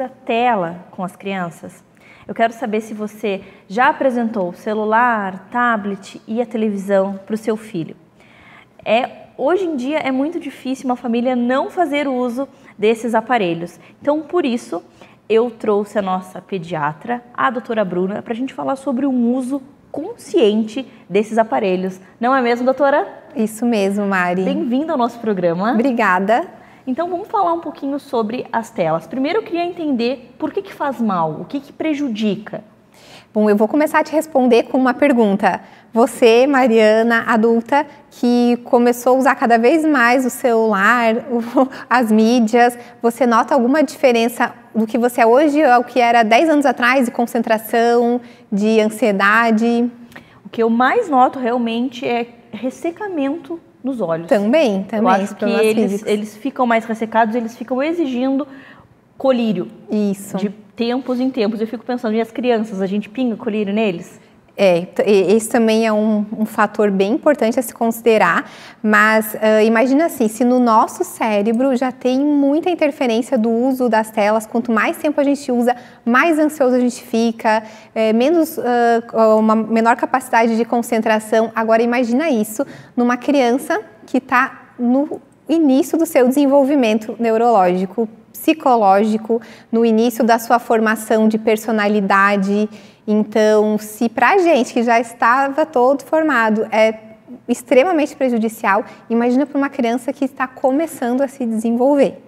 utiliza tela com as crianças? Eu quero saber se você já apresentou o celular, tablet e a televisão para o seu filho. Hoje em dia é muito difícil uma família não fazer uso desses aparelhos. Então, por isso, eu trouxe a nossa pediatra, a doutora Bruna, para a gente falar sobre um uso consciente desses aparelhos. Não é mesmo, doutora? Isso mesmo, Mari. Bem-vinda ao nosso programa. Obrigada. Então, vamos falar um pouquinho sobre as telas. Primeiro, eu queria entender por que faz mal, o que prejudica. Bom, eu vou começar a te responder com uma pergunta. Você, Mariana, adulta, que começou a usar cada vez mais o celular, as mídias, você nota alguma diferença do que você é hoje ao que era 10 anos atrás, de concentração, de ansiedade? O que eu mais noto realmente é ressecamento nos olhos. Também. Eu acho que eles ficam mais ressecados, eles ficam exigindo colírio. Isso. De tempos em tempos. Eu fico pensando, e as crianças, a gente pinga colírio neles? Esse também é um fator bem importante a se considerar, mas imagina assim, se no nosso cérebro já tem muita interferência do uso das telas, quanto mais tempo a gente usa, mais ansioso a gente fica, uma menor capacidade de concentração. Agora imagina isso numa criança que está no início do seu desenvolvimento neurológico, psicológico, no início da sua formação de personalidade. Então, se para a gente que já estava todo formado é extremamente prejudicial, imagina para uma criança que está começando a se desenvolver.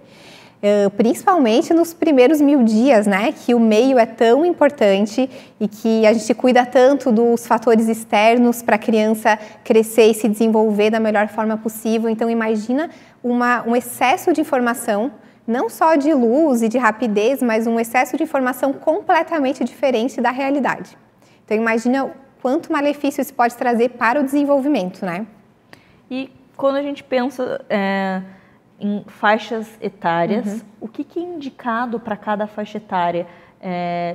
Principalmente nos primeiros 1000 dias, né? Que o meio é tão importante e que a gente cuida tanto dos fatores externos para a criança crescer e se desenvolver da melhor forma possível. Então, imagina um excesso de informação, não só de luz e de rapidez, mas um excesso de informação completamente diferente da realidade. Então, imagina quanto malefício isso pode trazer para o desenvolvimento, né? E quando a gente pensa em faixas etárias, o que é indicado para cada faixa etária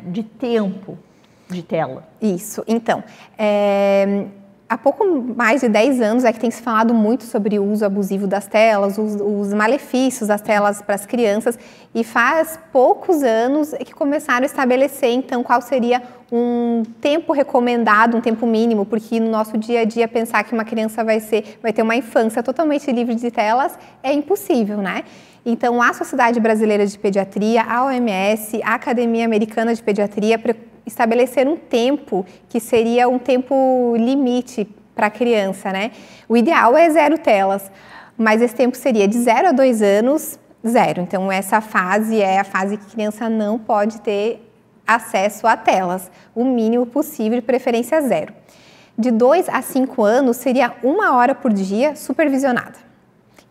de tempo de tela? Isso, então, há pouco mais de 10 anos é que tem se falado muito sobre o uso abusivo das telas, os malefícios das telas para as crianças, e faz poucos anos que começaram a estabelecer, então, qual seria um tempo recomendado, um tempo mínimo, porque no nosso dia a dia pensar que uma criança vai ter uma infância totalmente livre de telas é impossível, né? Então, a Sociedade Brasileira de Pediatria, a OMS, a Academia Americana de Pediatria estabelecer um tempo que seria um tempo limite para a criança, né? O ideal é 0 telas, mas esse tempo seria de 0 a 2 anos, 0. Então, essa fase é a fase que a criança não pode ter acesso a telas, o mínimo possível, de preferência 0. De 2 a 5 anos seria 1 hora por dia supervisionada.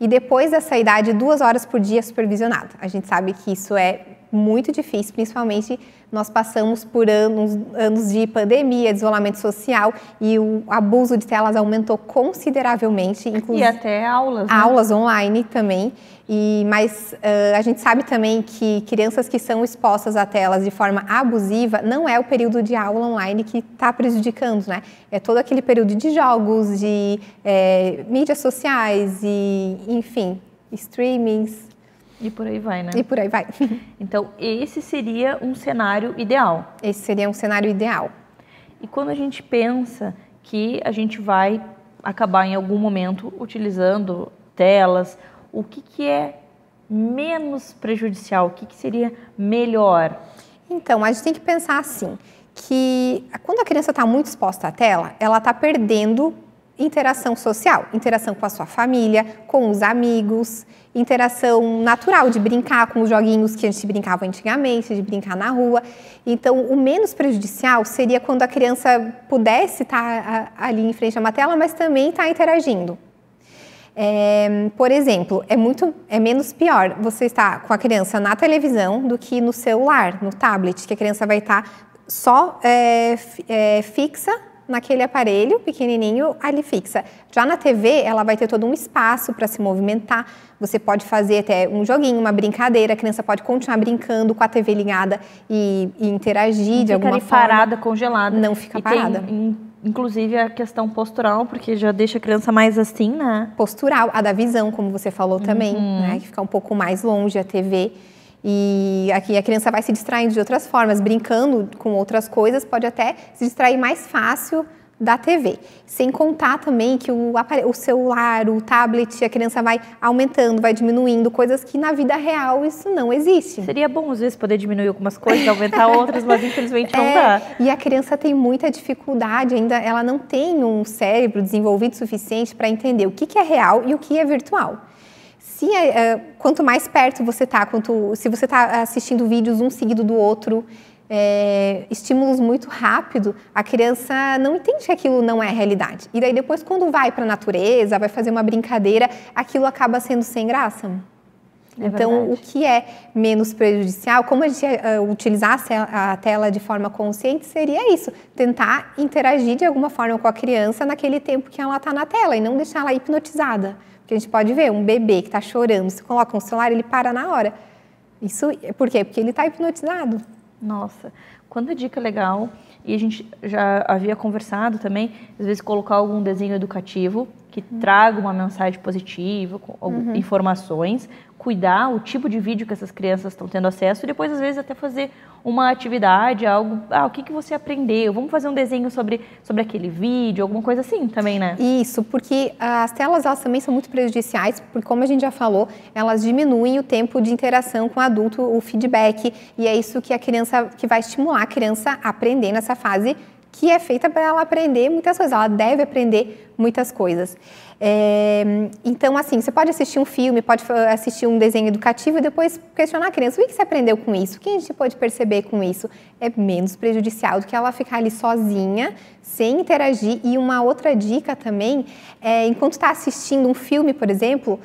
E depois dessa idade, 2 horas por dia supervisionada. A gente sabe que isso é muito difícil, principalmente nós passamos por anos de pandemia, de isolamento social, e o abuso de telas aumentou consideravelmente. E até aulas, né? Aulas online também. Mas a gente sabe também que crianças que são expostas a telas de forma abusiva, não é o período de aula online que está prejudicando, né? É todo aquele período de jogos, de mídias sociais e, enfim, streamings. E por aí vai, né? E por aí vai. Então, esse seria um cenário ideal. Esse seria um cenário ideal. E quando a gente pensa que a gente vai acabar em algum momento utilizando telas, o que é menos prejudicial? O que seria melhor? Então, a gente tem que pensar assim, que quando a criança está muito exposta à tela, ela está perdendo interação social, interação com a sua família, com os amigos, interação natural de brincar com os joguinhos que a gente brincava antigamente, de brincar na rua. Então, o menos prejudicial seria quando a criança pudesse estar ali em frente a uma tela, mas também estar interagindo. Por exemplo, é menos pior você estar com a criança na televisão do que no celular, no tablet, que a criança vai estar só fixa naquele aparelho pequenininho ali fixa. Já na TV, ela vai ter todo um espaço para se movimentar. Você pode fazer até um joguinho, uma brincadeira, a criança pode continuar brincando com a TV ligada e interagir de alguma forma. Não fica parada, congelada. Não fica parada. Inclusive a questão postural, porque já deixa a criança mais assim, né? Postural, a da visão, como você falou também, né? Que fica um pouco mais longe a TV. E aqui a criança vai se distraindo de outras formas, brincando com outras coisas, pode até se distrair mais fácil da TV. Sem contar também que o celular, o tablet, a criança vai aumentando, vai diminuindo, coisas que na vida real isso não existe. Seria bom, às vezes, poder diminuir algumas coisas, aumentar outras, mas infelizmente não dá. E a criança tem muita dificuldade ainda, ela não tem um cérebro desenvolvido o suficiente para entender o que é real e o que é virtual. Quanto mais perto você está, se você está assistindo vídeos um seguido do outro, estímulos muito rápido, a criança não entende que aquilo não é realidade. E daí depois, quando vai para a natureza, vai fazer uma brincadeira, aquilo acaba sendo sem graça. Então, verdade. o que é menos prejudicial, como a gente utilizasse a tela de forma consciente, seria isso, tentar interagir de alguma forma com a criança naquele tempo que ela está na tela e não deixar ela hipnotizada. Porque a gente pode ver um bebê que está chorando, você coloca um celular, ele para na hora. Isso por quê? Porque ele está hipnotizado. Nossa, quanta dica legal. E a gente já havia conversado também, às vezes colocar algum desenho educativo que traga uma mensagem positiva, com informações, cuidar o tipo de vídeo que essas crianças estão tendo acesso e depois, às vezes, até fazer uma atividade, algo, o que você aprendeu? Vamos fazer um desenho sobre aquele vídeo, alguma coisa assim também, né? Isso, porque as telas, elas também são muito prejudiciais, porque como a gente já falou, elas diminuem o tempo de interação com o adulto, o feedback, e é isso que que vai estimular a criança a aprender nessa fase que é feita para ela aprender muitas coisas, ela deve aprender muitas coisas. Então, assim, você pode assistir um filme, pode assistir um desenho educativo e depois questionar a criança, o que você aprendeu com isso? O que a gente pode perceber com isso? É menos prejudicial do que ela ficar ali sozinha, sem interagir. E uma outra dica também, enquanto está assistindo um filme, por exemplo,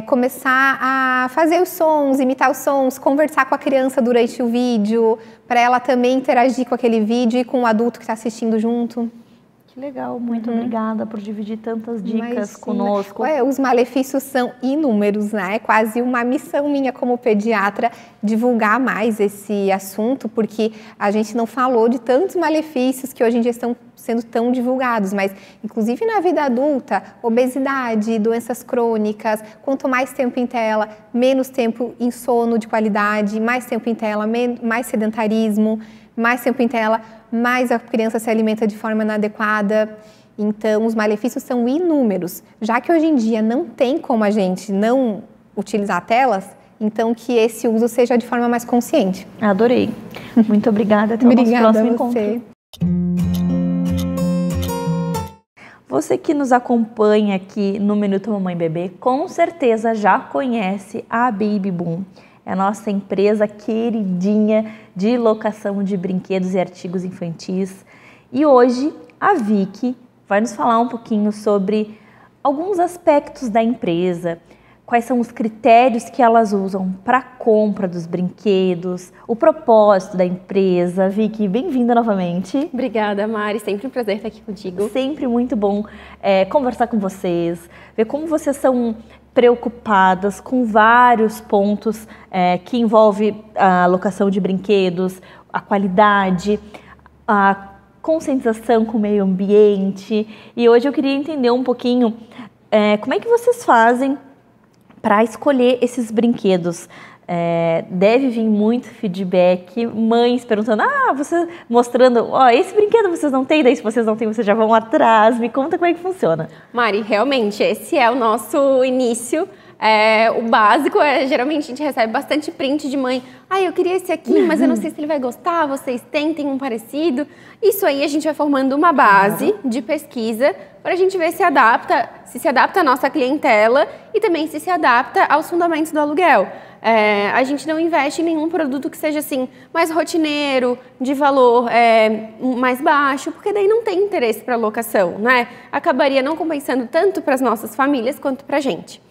começar a fazer os sons, imitar os sons, conversar com a criança durante o vídeo, para ela também interagir com aquele vídeo e com o adulto que está assistindo junto. Que legal, muito obrigada por dividir tantas dicas conosco. Os malefícios são inúmeros, né? É quase uma missão minha como pediatra divulgar mais esse assunto, porque a gente não falou de tantos malefícios que hoje em dia estão sendo tão divulgados, mas inclusive na vida adulta, obesidade, doenças crônicas, quanto mais tempo em tela, menos tempo em sono de qualidade, mais tempo em tela, mais sedentarismo, mais tempo em tela, mais a criança se alimenta de forma inadequada. Então, os malefícios são inúmeros. Já que hoje em dia não tem como a gente não utilizar telas, então que esse uso seja de forma mais consciente. Adorei. Muito obrigada. Até o nosso próximo encontro. Você que nos acompanha aqui no Minuto Mamãe Bebê, com certeza já conhece a Baby Boom. É a nossa empresa queridinha de locação de brinquedos e artigos infantis. E hoje a Vicky vai nos falar um pouquinho sobre alguns aspectos da empresa, quais são os critérios que elas usam para a compra dos brinquedos, o propósito da empresa. Vicky, bem-vinda novamente. Obrigada, Mari. Sempre um prazer estar aqui contigo. Sempre muito bom conversar com vocês, ver como vocês são preocupadas com vários pontos que envolvem a locação de brinquedos, a qualidade, a conscientização com o meio ambiente. E hoje eu queria entender um pouquinho como é que vocês fazem para escolher esses brinquedos. Deve vir muito feedback, mães perguntando, você mostrando, esse brinquedo vocês não têm, daí se vocês não têm, vocês já vão atrás, me conta como é que funciona. Mari, realmente, esse é o nosso início, o básico, geralmente a gente recebe bastante print de mãe, eu queria esse aqui, mas eu não sei se ele vai gostar, vocês tem um parecido. Isso aí a gente vai formando uma base de pesquisa para a gente ver se se adapta à nossa clientela e também se adapta aos fundamentos do aluguel. A gente não investe em nenhum produto que seja assim mais rotineiro, de valor mais baixo, porque daí não tem interesse para locação, né? Acabaria não compensando tanto para as nossas famílias quanto para a gente.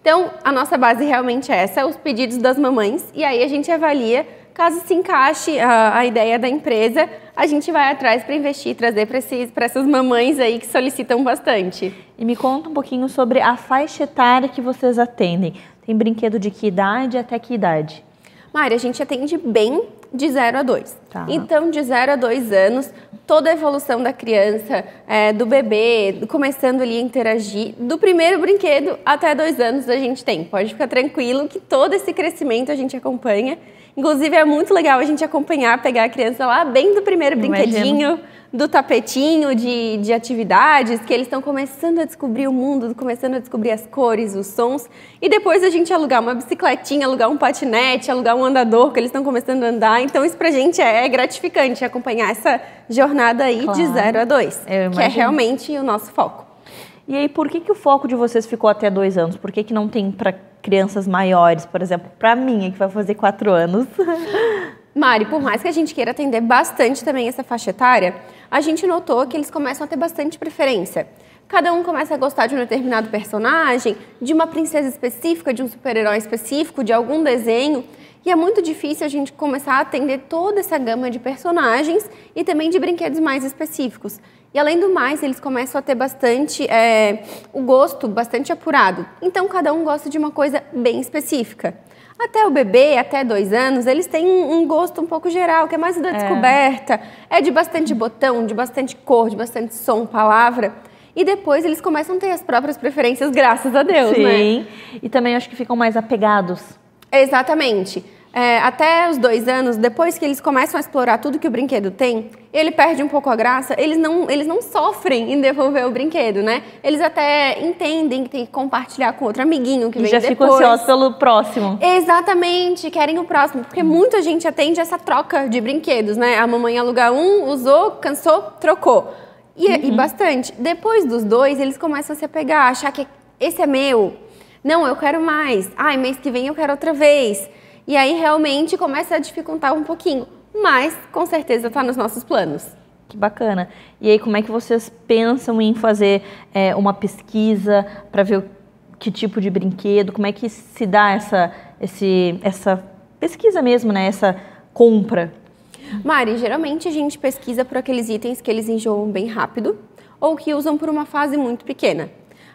Então, a nossa base realmente é essa, os pedidos das mamães, e aí a gente avalia, caso se encaixe a ideia da empresa, a gente vai atrás para investir e trazer para essas mamães aí que solicitam bastante. E me conta um pouquinho sobre a faixa etária que vocês atendem. Tem brinquedo de que idade até que idade? Mari, a gente atende bem de 0 a 2. Tá. Então, de 0 a 2 anos, toda a evolução da criança, do bebê, começando ali a interagir, do primeiro brinquedo até 2 anos a gente tem. Pode ficar tranquilo que todo esse crescimento a gente acompanha. Inclusive, é muito legal a gente acompanhar, pegar a criança lá bem do primeiro brinquedinho, do tapetinho de atividades, que eles estão começando a descobrir o mundo, começando a descobrir as cores, os sons. E depois a gente alugar uma bicicletinha, alugar um patinete, alugar um andador, que eles estão começando a andar. Então isso pra gente é gratificante, acompanhar essa jornada aí de 0 a 2, que é realmente o nosso foco. E aí, por que o foco de vocês ficou até 2 anos? Por que não tem para crianças maiores, por exemplo, para mim, que vai fazer 4 anos? Mari, por mais que a gente queira atender bastante também essa faixa etária, a gente notou que eles começam a ter bastante preferência. Cada um começa a gostar de um determinado personagem, de uma princesa específica, de um super-herói específico, de algum desenho. E é muito difícil a gente começar a atender toda essa gama de personagens e também de brinquedos mais específicos. E além do mais, eles começam a ter bastante, o gosto bastante apurado. Então, cada um gosta de uma coisa bem específica. Até o bebê, até 2 anos, eles têm um gosto um pouco geral, que é mais da descoberta, é de bastante botão, de bastante cor, de bastante som, palavra. E depois eles começam a ter as próprias preferências, graças a Deus, né? Sim, e também acho que ficam mais apegados. Exatamente. Até os 2 anos, depois que eles começam a explorar tudo que o brinquedo tem, ele perde um pouco a graça, eles não sofrem em devolver o brinquedo, né? Eles até entendem que tem que compartilhar com outro amiguinho que vem depois. E já ficam ansiosos pelo próximo. Exatamente, querem o próximo, porque muita gente atende essa troca de brinquedos, né? A mamãe aluga um, usou, cansou, trocou. E bastante. Depois dos 2, eles começam a se apegar, achar que esse é meu. Não, eu quero mais. Ai, mês que vem eu quero outra vez. E aí realmente começa a dificultar um pouquinho, mas com certeza está nos nossos planos. Que bacana. E aí como é que vocês pensam em fazer uma pesquisa para ver que tipo de brinquedo, como é que se dá essa pesquisa mesmo, né? Essa compra? Mari, geralmente a gente pesquisa por aqueles itens que eles enjoam bem rápido ou que usam por uma fase muito pequena.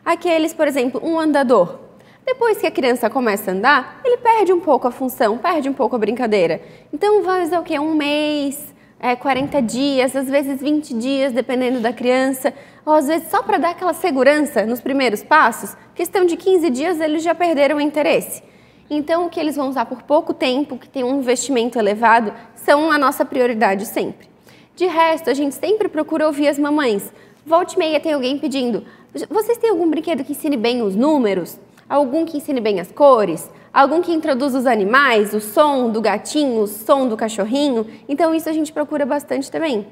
Aqueles, por exemplo, um andador. Depois que a criança começa a andar, ele perde um pouco a função, perde um pouco a brincadeira. Então vai usar o quê? 1 mês, 40 dias, às vezes 20 dias, dependendo da criança. Ou às vezes só para dar aquela segurança nos primeiros passos, questão de 15 dias eles já perderam o interesse. Então o que eles vão usar por pouco tempo, que tem um investimento elevado, são a nossa prioridade sempre. De resto, a gente sempre procura ouvir as mamães. Volta e meia tem alguém pedindo, vocês têm algum brinquedo que ensine bem os números? Algum que ensine bem as cores, algum que introduza os animais, o som do gatinho, o som do cachorrinho. Então isso a gente procura bastante também.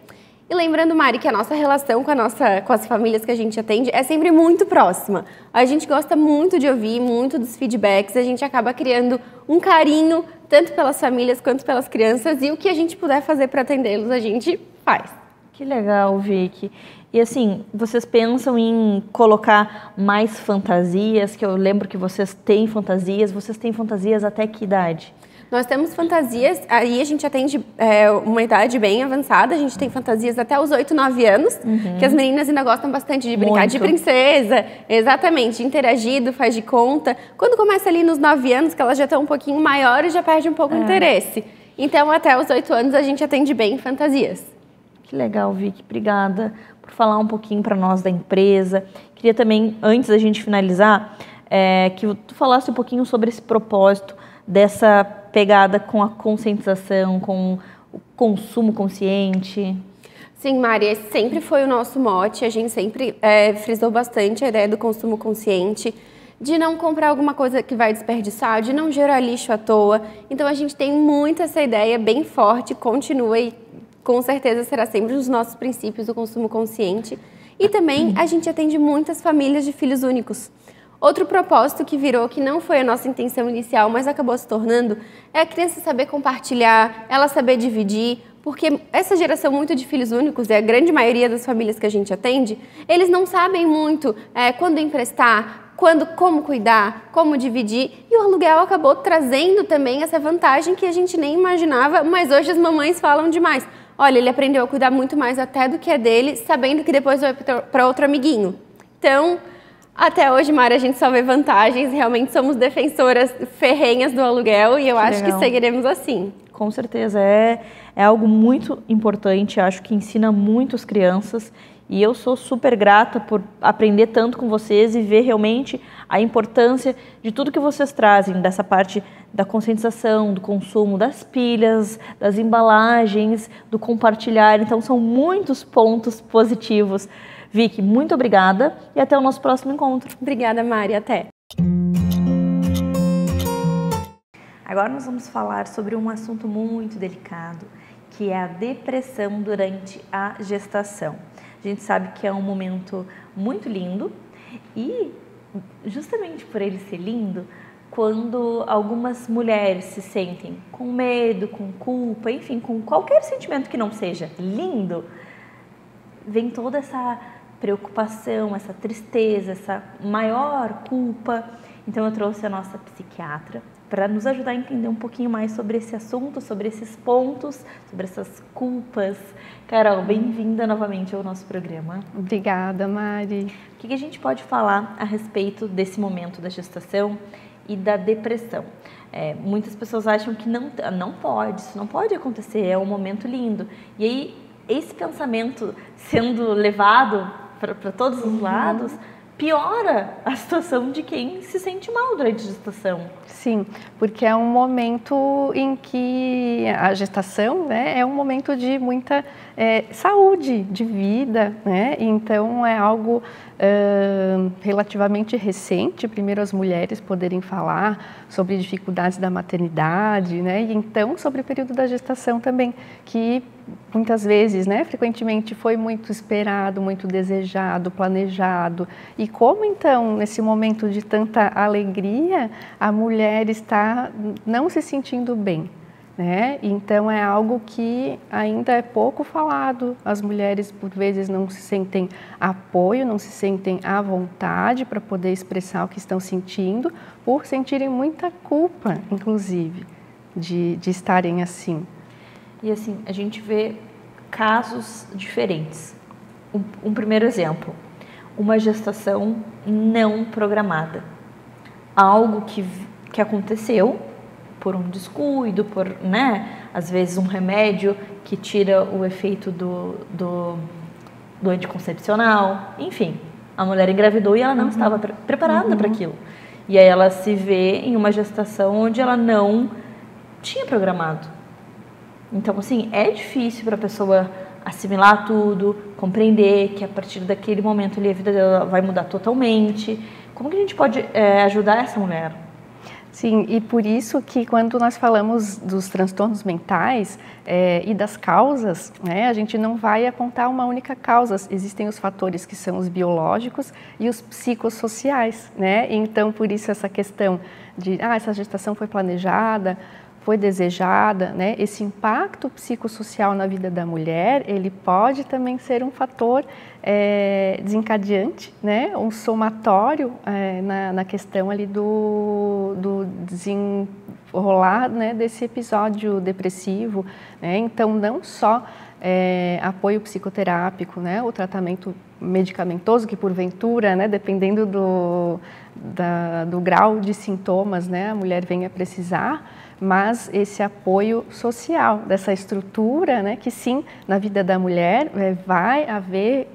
E lembrando, Mari, que a nossa relação com as famílias que a gente atende é sempre muito próxima. A gente gosta muito de ouvir, muito dos feedbacks, a gente acaba criando um carinho tanto pelas famílias quanto pelas crianças e o que a gente puder fazer para atendê-los, a gente faz. Que legal, Vicky. E assim, vocês pensam em colocar mais fantasias? Que eu lembro que vocês têm fantasias até que idade? Nós temos fantasias, aí a gente atende uma idade bem avançada, a gente tem fantasias até os 8, 9 anos, que as meninas ainda gostam bastante de brincar de princesa, exatamente, interagido, faz de conta. Quando começa ali nos 9 anos, que elas já estão um pouquinho maiores, já perde um pouco o interesse. Então, até os 8 anos, a gente atende bem fantasias. Que legal, Vicky. Obrigada por falar um pouquinho para nós da empresa. Queria também, antes da gente finalizar, que tu falasse um pouquinho sobre esse propósito dessa pegada com a conscientização, com o consumo consciente. Sim, Mari, esse sempre foi o nosso mote. A gente sempre frisou bastante a ideia do consumo consciente, de não comprar alguma coisa que vai desperdiçar, de não gerar lixo à toa. Então, a gente tem muito essa ideia bem forte, continua e com certeza será sempre um dos nossos princípios do consumo consciente. E também a gente atende muitas famílias de filhos únicos. Outro propósito que virou, que não foi a nossa intenção inicial, mas acabou se tornando, é a criança saber compartilhar, ela saber dividir, porque essa geração muito de filhos únicos, e a grande maioria das famílias que a gente atende, eles não sabem muito quando emprestar, como cuidar, como dividir, e o aluguel acabou trazendo também essa vantagem que a gente nem imaginava, mas hoje as mamães falam demais. Olha, ele aprendeu a cuidar muito mais até do que é dele, sabendo que depois vai para outro amiguinho. Então, até hoje, Mara, a gente só vê vantagens, realmente somos defensoras ferrenhas do aluguel e eu acho que seguiremos assim. Com certeza, é algo muito importante, acho que ensina muito as crianças e eu sou super grata por aprender tanto com vocês e ver realmente a importância de tudo que vocês trazem, dessa parte da conscientização, do consumo das pilhas, das embalagens, do compartilhar, então são muitos pontos positivos. Vicky, muito obrigada e até o nosso próximo encontro. Obrigada, Mari, até. Agora nós vamos falar sobre um assunto muito delicado, que é a depressão durante a gestação. A gente sabe que é um momento muito lindo e justamente por ele ser lindo, quando algumas mulheres se sentem com medo, com culpa, enfim, com qualquer sentimento que não seja lindo, vem toda essa preocupação, essa tristeza, essa maior culpa. Então eu trouxe a nossa psiquiatra para nos ajudar a entender um pouquinho mais sobre esse assunto, sobre esses pontos, sobre essas culpas. Carol, bem-vinda novamente ao nosso programa. Obrigada, Mari. O que a gente pode falar a respeito desse momento da gestação e da depressão? Muitas pessoas acham que não pode, isso não pode acontecer, é um momento lindo. E aí, esse pensamento sendo levado para todos os lados, piora a situação de quem se sente mal durante a gestação. Sim, porque é um momento em que a gestação, né, é um momento de muita saúde, de vida, né? Então é algo relativamente recente, primeiro as mulheres poderem falar sobre dificuldades da maternidade, né? E então sobre o período da gestação também, que muitas vezes, né, frequentemente foi muito esperado, muito desejado, planejado. E como então, nesse momento de tanta alegria, a mulher está não se sentindo bem, né? Então é algo que ainda é pouco falado. As mulheres por vezes não se sentem apoio, não se sentem à vontade para poder expressar o que estão sentindo, por sentirem muita culpa, inclusive, de estarem assim. E assim, a gente vê casos diferentes. Um primeiro exemplo, uma gestação não programada. Algo que aconteceu por um descuido, por, né, às vezes um remédio que tira o efeito do anticoncepcional. Enfim, a mulher engravidou e ela não estava preparada para aquilo. E aí ela se vê em uma gestação onde ela não tinha programado. Então, assim, é difícil para a pessoa assimilar tudo, compreender que a partir daquele momento ali a vida dela vai mudar totalmente. Como que a gente pode ajudar essa mulher? Sim, e por isso que quando nós falamos dos transtornos mentais e das causas, né, a gente não vai apontar uma única causa. Existem os fatores que são os biológicos e os psicossociais, né? Então, por isso essa questão de, essa gestação foi planejada, foi desejada, né? Esse impacto psicossocial na vida da mulher, ele pode também ser um fator desencadeante, né? Um somatório na questão ali do desenrolar, né, desse episódio depressivo, né? Então, não só apoio psicoterápico, né? O tratamento medicamentoso, que porventura, né, dependendo do grau de sintomas, né, a mulher venha a precisar, mas esse apoio social, dessa estrutura, né, que sim, na vida da mulher vai haver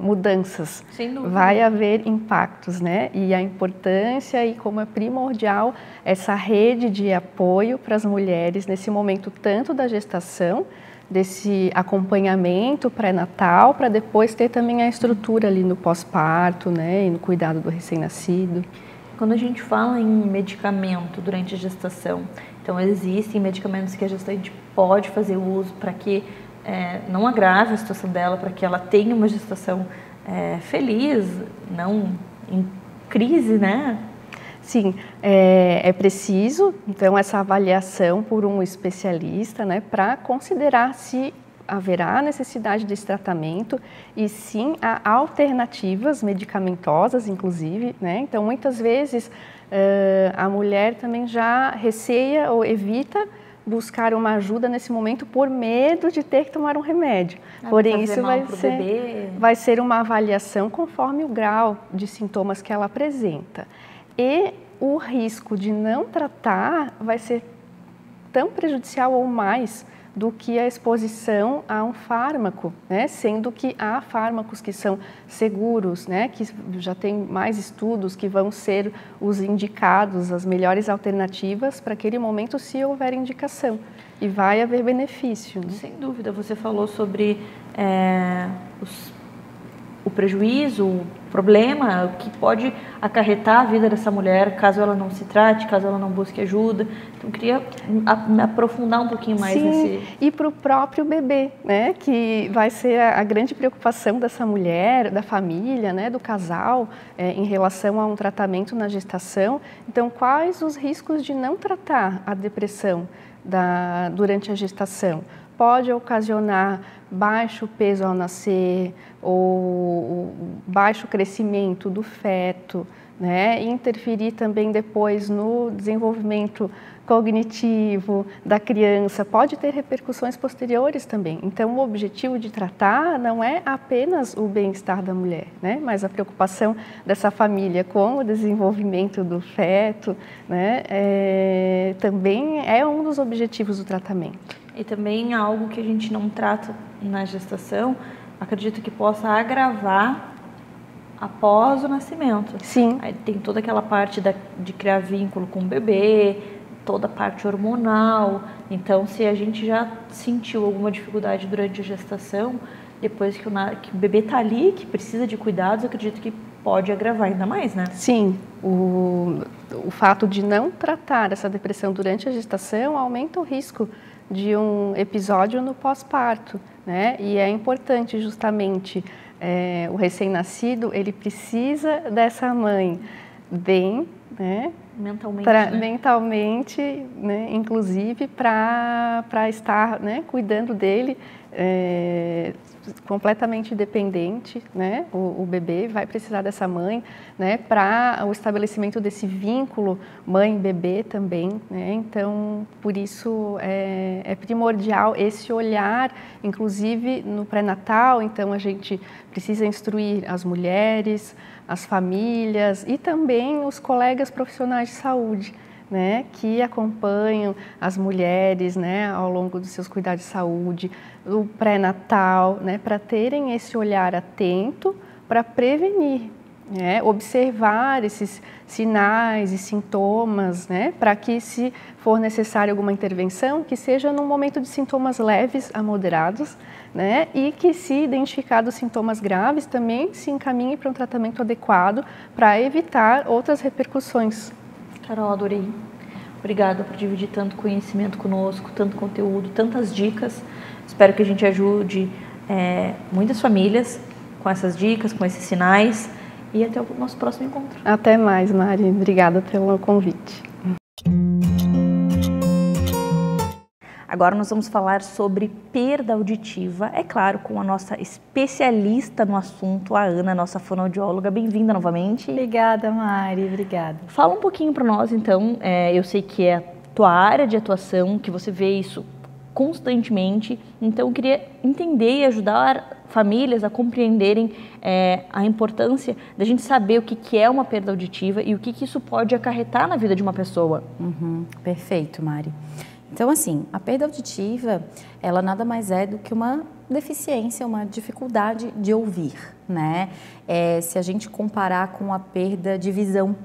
mudanças, vai haver impactos, né, e a importância e como é primordial essa rede de apoio para as mulheres nesse momento tanto da gestação, desse acompanhamento pré-natal, para depois ter também a estrutura ali no pós-parto, né, e no cuidado do recém-nascido. Quando a gente fala em medicamento durante a gestação, então existem medicamentos que a gestante pode fazer uso para que não agrave a situação dela, para que ela tenha uma gestação feliz, não em crise, né? Sim, é preciso, então, essa avaliação por um especialista, né, para considerar se haverá necessidade desse tratamento e sim há alternativas medicamentosas, inclusive, né? Então, muitas vezes a mulher também já receia ou evita buscar uma ajuda nesse momento por medo de ter que tomar um remédio. Porém, isso vai ser uma avaliação conforme o grau de sintomas que ela apresenta. E o risco de não tratar vai ser tão prejudicial ou mais do que a exposição a um fármaco, né? Sendo que há fármacos que são seguros, né? Que já tem mais estudos que vão ser os indicados, as melhores alternativas para aquele momento, se houver indicação. E vai haver benefício. Né? Sem dúvida, você falou sobre o prejuízo, o problema, o que pode acarretar a vida dessa mulher caso ela não se trate, caso ela não busque ajuda. Então, eu queria me aprofundar um pouquinho mais nesse... E para o próprio bebê, né? Que vai ser a grande preocupação dessa mulher, da família, né? Do casal, em relação a um tratamento na gestação. Então, quais os riscos de não tratar a depressão durante a gestação? Pode ocasionar baixo peso ao nascer, ou baixo crescimento do feto, né? Interferir também depois no desenvolvimento cognitivo da criança, pode ter repercussões posteriores também. Então, o objetivo de tratar não é apenas o bem-estar da mulher, né? Mas a preocupação dessa família com o desenvolvimento do feto, né? Também é um dos objetivos do tratamento. E também algo que a gente não trata na gestação, acredito que possa agravar após o nascimento. Sim. Aí tem toda aquela parte de criar vínculo com o bebê, toda a parte hormonal. Então, se a gente já sentiu alguma dificuldade durante a gestação, depois que o bebê está ali, que precisa de cuidados, eu acredito que pode agravar ainda mais, né? Sim, o fato de não tratar essa depressão durante a gestação aumenta o risco de um episódio no pós-parto, né? E é importante justamente o recém-nascido, ele precisa dessa mãe bem, né? Mentalmente, né? Inclusive para estar, né? Cuidando dele, completamente dependente, né? O bebê vai precisar dessa mãe, né? Para o estabelecimento desse vínculo mãe-bebê também, né? Então, por isso é primordial esse olhar, inclusive no pré-natal. Então, a gente precisa instruir as mulheres, as famílias e também os colegas profissionais de saúde, né, que acompanham as mulheres, né, ao longo dos seus cuidados de saúde, o pré-natal, né, para terem esse olhar atento para prevenir, né, observar esses sinais e sintomas, né, para que, se for necessário alguma intervenção, que seja num momento de sintomas leves a moderados, né, e que, se identificados sintomas graves, também se encaminhe para um tratamento adequado para evitar outras repercussões. Carol, adorei. Obrigada por dividir tanto conhecimento conosco, tanto conteúdo, tantas dicas. Espero que a gente ajude muitas famílias com essas dicas, com esses sinais. E até o nosso próximo encontro. Até mais, Mari. Obrigada pelo convite. Agora nós vamos falar sobre perda auditiva, é claro, com a nossa especialista no assunto, a Ana, nossa fonoaudióloga. Bem-vinda novamente. Obrigada, Mari, obrigada. Fala um pouquinho para nós, então, eu sei que é a tua área de atuação, que você vê isso constantemente, então eu queria entender e ajudar famílias a compreenderem a importância da gente saber o que é uma perda auditiva e o que isso pode acarretar na vida de uma pessoa. Perfeito, Mari. Então, assim, a perda auditiva, ela nada mais é do que uma deficiência, uma dificuldade de ouvir, né? Se a gente comparar com a perda de visão,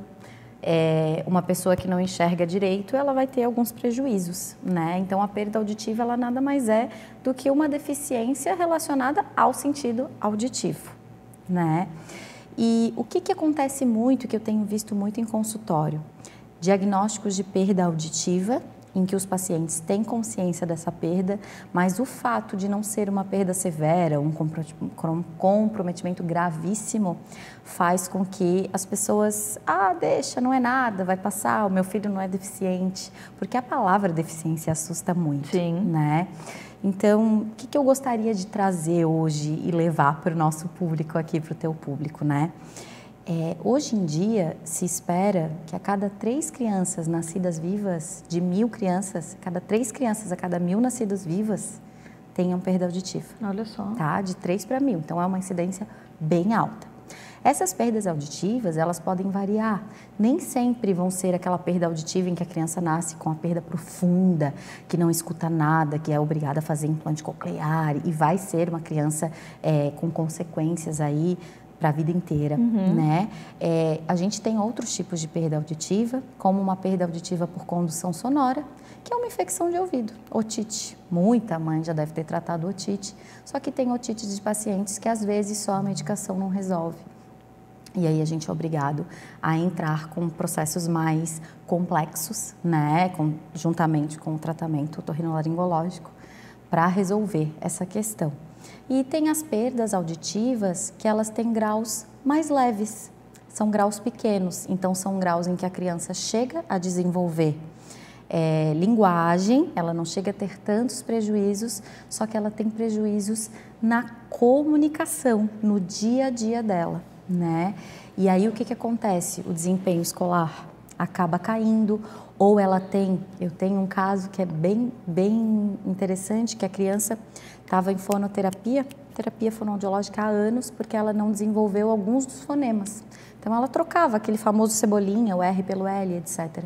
uma pessoa que não enxerga direito, ela vai ter alguns prejuízos, né? Então, a perda auditiva, ela nada mais é do que uma deficiência relacionada ao sentido auditivo, né? E o que acontece muito, que eu tenho visto muito em consultório? Diagnósticos de perda auditiva, em que os pacientes têm consciência dessa perda, mas o fato de não ser uma perda severa, um comprometimento gravíssimo, faz com que as pessoas, deixa, não é nada, vai passar, o meu filho não é deficiente, porque a palavra deficiência assusta muito, Sim. Né? Então, o que eu gostaria de trazer hoje e levar para o nosso público aqui, para o teu público, né? Hoje em dia, se espera que a cada 3 crianças nascidas vivas, de 1.000 crianças, cada 3 crianças a cada 1.000 nascidas vivas tenham perda auditiva. Olha só. Tá? De 3 para 1.000, então é uma incidência bem alta. Essas perdas auditivas, elas podem variar. Nem sempre vão ser aquela perda auditiva em que a criança nasce com a perda profunda, que não escuta nada, que é obrigada a fazer implante coclear e vai ser uma criança com consequências aí para a vida inteira, né? A gente tem outros tipos de perda auditiva, como uma perda auditiva por condução sonora, que é uma infecção de ouvido, otite. Muita mãe já deve ter tratado otite, só que tem otite de pacientes que às vezes só a medicação não resolve. E aí a gente é obrigado a entrar com processos mais complexos, né, juntamente com o tratamento otorrinolaringológico, para resolver essa questão. E tem as perdas auditivas que elas têm graus mais leves, são graus pequenos, então são graus em que a criança chega a desenvolver linguagem, ela não chega a ter tantos prejuízos, só que ela tem prejuízos na comunicação, no dia a dia dela, né? E aí o que acontece? O desempenho escolar acaba caindo, ou ela tem, eu tenho um caso que é bem interessante, que a criança estava em fonoterapia, terapia fonoaudiológica há anos, porque ela não desenvolveu alguns dos fonemas. Então ela trocava aquele famoso cebolinha, o R pelo L, etc.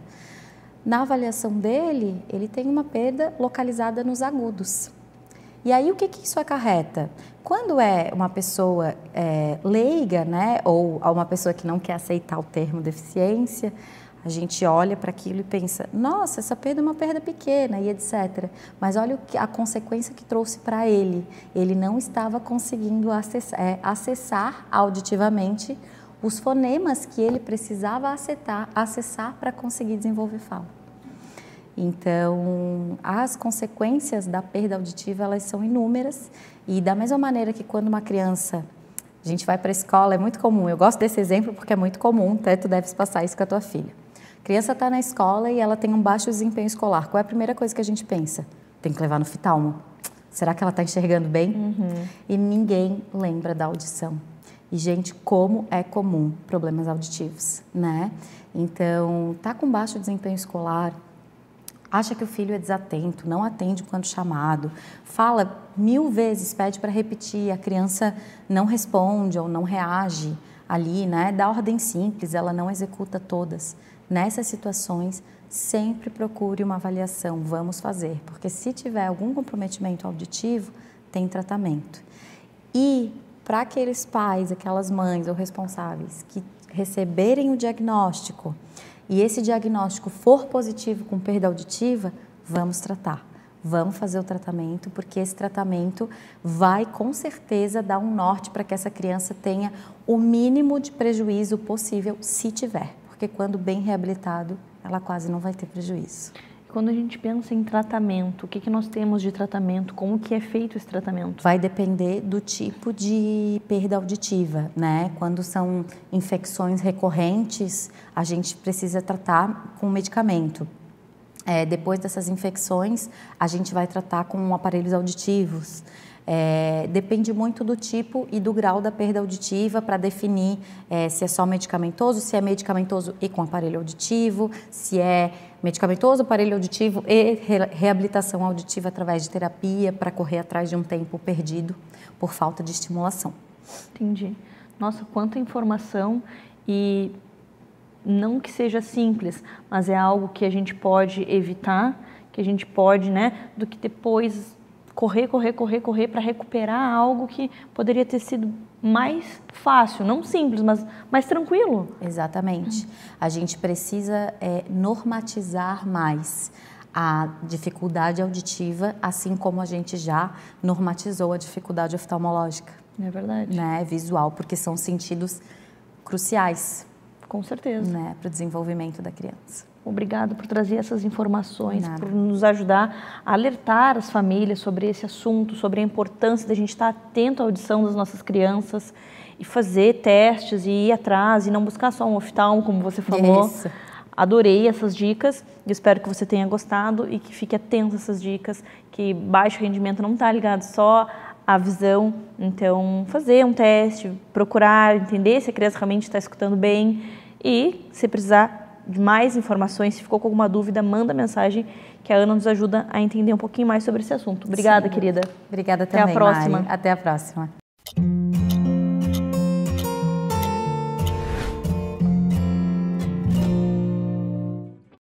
Na avaliação dele, ele tem uma perda localizada nos agudos. E aí o que isso acarreta? Quando é uma pessoa leiga, né, ou uma pessoa que não quer aceitar o termo deficiência, a gente olha para aquilo e pensa, nossa, essa perda é uma perda pequena e etc. Mas olha a consequência que trouxe para ele. Ele não estava conseguindo acessar auditivamente os fonemas que ele precisava acessar para conseguir desenvolver fala. Então, as consequências da perda auditiva, elas são inúmeras. E da mesma maneira que quando uma criança, a gente vai para a escola, é muito comum, eu gosto desse exemplo porque é muito comum, até tu deves passar isso com a tua filha. A criança está na escola e ela tem um baixo desempenho escolar. Qual é a primeira coisa que a gente pensa? Tem que levar no oftalmo. Será que ela está enxergando bem? E ninguém lembra da audição. E, gente, como é comum problemas auditivos, né? Então, tá com baixo desempenho escolar, acha que o filho é desatento, não atende quando chamado, fala 1000 vezes, pede para repetir, a criança não responde ou não reage ali, né? Da ordem simples, ela não executa todas. Nessas situações, sempre procure uma avaliação, vamos fazer, porque se tiver algum comprometimento auditivo, tem tratamento. E para aqueles pais, aquelas mães ou responsáveis que receberem o diagnóstico e esse diagnóstico for positivo com perda auditiva, vamos tratar, vamos fazer o tratamento, porque esse tratamento vai com certeza dar um norte para que essa criança tenha o mínimo de prejuízo possível, se tiver, porque quando bem reabilitado, ela quase não vai ter prejuízo. Quando a gente pensa em tratamento, o que nós temos de tratamento? Como que é feito esse tratamento? Vai depender do tipo de perda auditiva, né? Quando são infecções recorrentes, a gente precisa tratar com medicamento. Depois dessas infecções, a gente vai tratar com aparelhos auditivos. Depende muito do tipo e do grau da perda auditiva para definir se é só medicamentoso, se é medicamentoso e com aparelho auditivo, se é medicamentoso, aparelho auditivo e reabilitação auditiva através de terapia para correr atrás de um tempo perdido por falta de estimulação. Entendi. Nossa, quanta informação, e não que seja simples, mas é algo que a gente pode evitar, que a gente pode, né, do que depois correr para recuperar algo que poderia ter sido mais fácil, não simples, mas mais tranquilo. Exatamente. A gente precisa normatizar mais a dificuldade auditiva, assim como a gente já normatizou a dificuldade oftalmológica. É verdade. Né, visual, porque são sentidos cruciais. Com certeza. Né, para o desenvolvimento da criança. Obrigada por trazer essas informações, por nos ajudar a alertar as famílias sobre esse assunto, sobre a importância da gente estar atento à audição das nossas crianças e fazer testes e ir atrás e não buscar só um oftalmo, como você falou. Isso. Adorei essas dicas e espero que você tenha gostado e que fique atento a essas dicas, que baixo rendimento não está ligado só à visão, então fazer um teste, procurar entender se a criança realmente está escutando bem e, se precisar de mais informações, se ficou com alguma dúvida, manda mensagem que a Ana nos ajuda a entender um pouquinho mais sobre esse assunto. Obrigada, querida. Obrigada também, Até a próxima. Mari. Até a próxima.